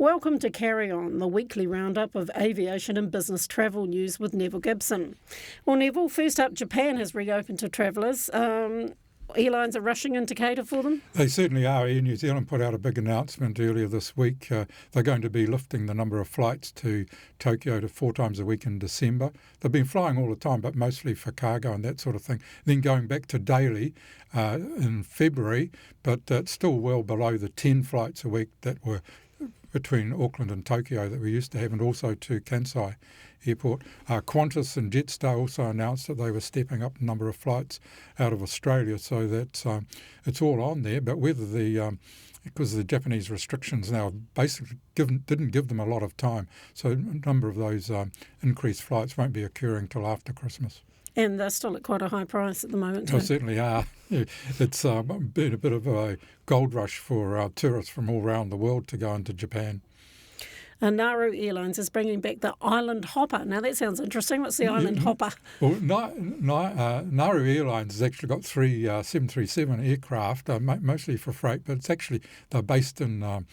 Welcome to Carry On, the weekly roundup of aviation and business travel news with Nevil Gibson. Well, Nevil, first up, Japan has reopened to travellers. Airlines are rushing in to cater for them? They certainly are. Air New Zealand put out a big announcement earlier this week. They're going to be lifting the number of flights to Tokyo to 4 times a week in December. They've been flying all the time, but mostly for cargo and that sort of thing. Then going back to daily in February, but it's still well below the 10 flights a week that were between Auckland and Tokyo that we used to have, and also to Kansai Airport. Qantas and Jetstar also announced that they were stepping up the number of flights out of Australia, so that it's all on there. But whether because the Japanese restrictions now basically didn't give them a lot of time, so a number of those increased flights won't be occurring till after Christmas. And they're still at quite a high price at the moment. They certainly are. It's been a bit of a gold rush for tourists from all around the world to go into Japan. Nauru Airlines is bringing back the Island Hopper. Now that sounds interesting. What's the Island Hopper? Well, Nauru Airlines has actually got 3 737 aircraft, mostly for freight, but they're based in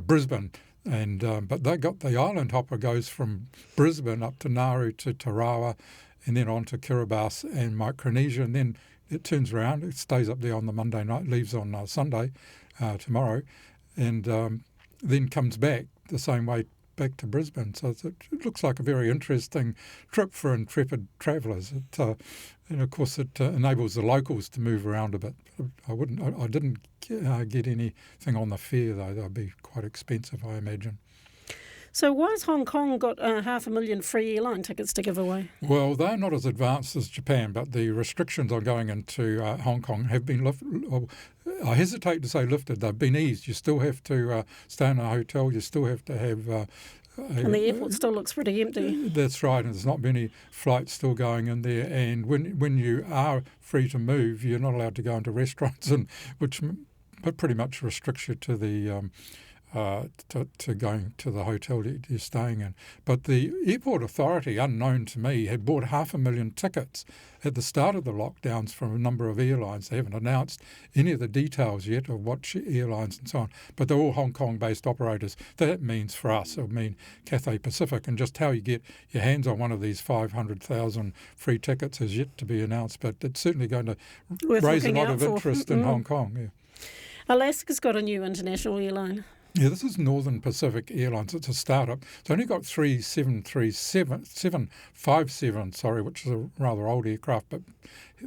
Brisbane. But they got the Island Hopper goes from Brisbane up to Nauru to Tarawa, and then on to Kiribati and Micronesia, and then it turns around, it stays up there on the Monday night, leaves on Sunday, tomorrow, and then comes back the same way back to Brisbane. So it looks like a very interesting trip for intrepid travellers. And of course it enables the locals to move around a bit. I didn't get anything on the fare though. They'll be quite expensive, I imagine. So why has Hong Kong got 500,000 free airline tickets to give away? Well, they're not as advanced as Japan, but the restrictions on going into Hong Kong have been lifted. I hesitate to say lifted. They've been eased. You still have to stay in a hotel. You still have to have... and the airport still looks pretty empty. That's right, and there's not many flights still going in there. And when you are free to move, you're not allowed to go into restaurants, which pretty much restricts you to the... to going to the hotel you're staying in. But the airport authority, unknown to me, had bought 500,000 tickets at the start of the lockdowns from a number of airlines. They haven't announced any of the details yet of what airlines and so on, but they're all Hong Kong-based operators. That means for us, it'll mean Cathay Pacific, and just how you get your hands on one of these 500,000 free tickets is yet to be announced, but it's certainly going to raise a lot of interest in Hong Kong. Yeah. Alaska's got a new international airline. Yeah, this is Northern Pacific Airlines. It's a startup. It's only got 3 757, which is a rather old aircraft, but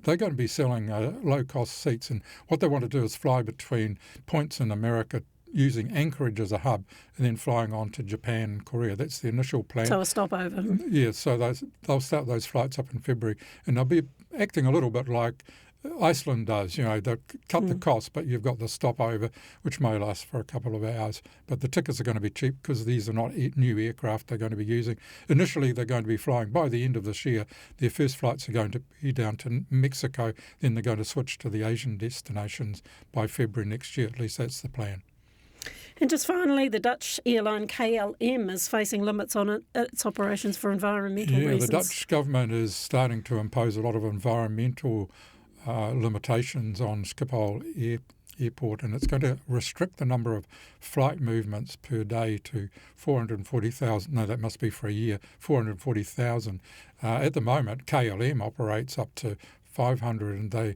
they're going to be selling low-cost seats. And what they want to do is fly between points in America using Anchorage as a hub and then flying on to Japan and Korea. That's the initial plan. So a stopover. Yeah, so they'll start those flights up in February, and they'll be acting a little bit like Iceland does. They cut the cost, but you've got the stopover, which may last for a couple of hours. But the tickets are going to be cheap because these are not new aircraft they're going to be using. Initially, they're going to be flying by the end of this year. Their first flights are going to be down to Mexico. Then they're going to switch to the Asian destinations by February next year. At least that's the plan. And just finally, the Dutch airline KLM is facing limits on its operations for environmental reasons. Yeah, the Dutch government is starting to impose a lot of environmental limitations on Schiphol Airport, and it's going to restrict the number of flight movements per day to 440,000. No, that must be for a year, 440,000. At the moment, KLM operates up to 500, and they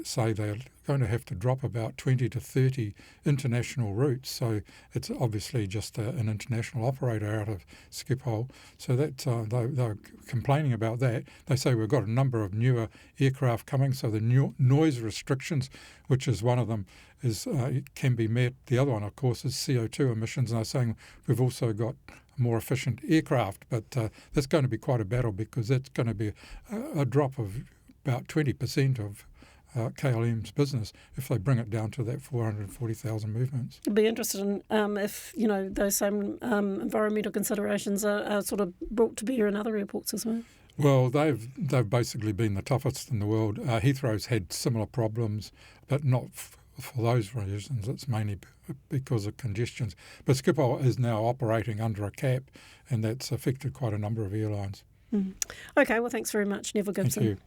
say they're going to have to drop about 20 to 30 international routes. So it's obviously just an international operator out of Schiphol. So that they're complaining about that. They say we've got a number of newer aircraft coming, so the noise restrictions, which is one of them, is can be met. The other one, of course, is CO2 emissions, and they're saying we've also got more efficient aircraft, but that's going to be quite a battle because that's going to be a drop of about 20% of KLM's business if they bring it down to that 440,000 movements. I'd be interested in if those same environmental considerations are sort of brought to bear in other airports as well. Well, they've basically been the toughest in the world. Heathrow's had similar problems, but not for those reasons. It's mainly because of congestions. But Schiphol is now operating under a cap, and that's affected quite a number of airlines. Okay, well, thanks very much, Nevil Gibson. Thank you.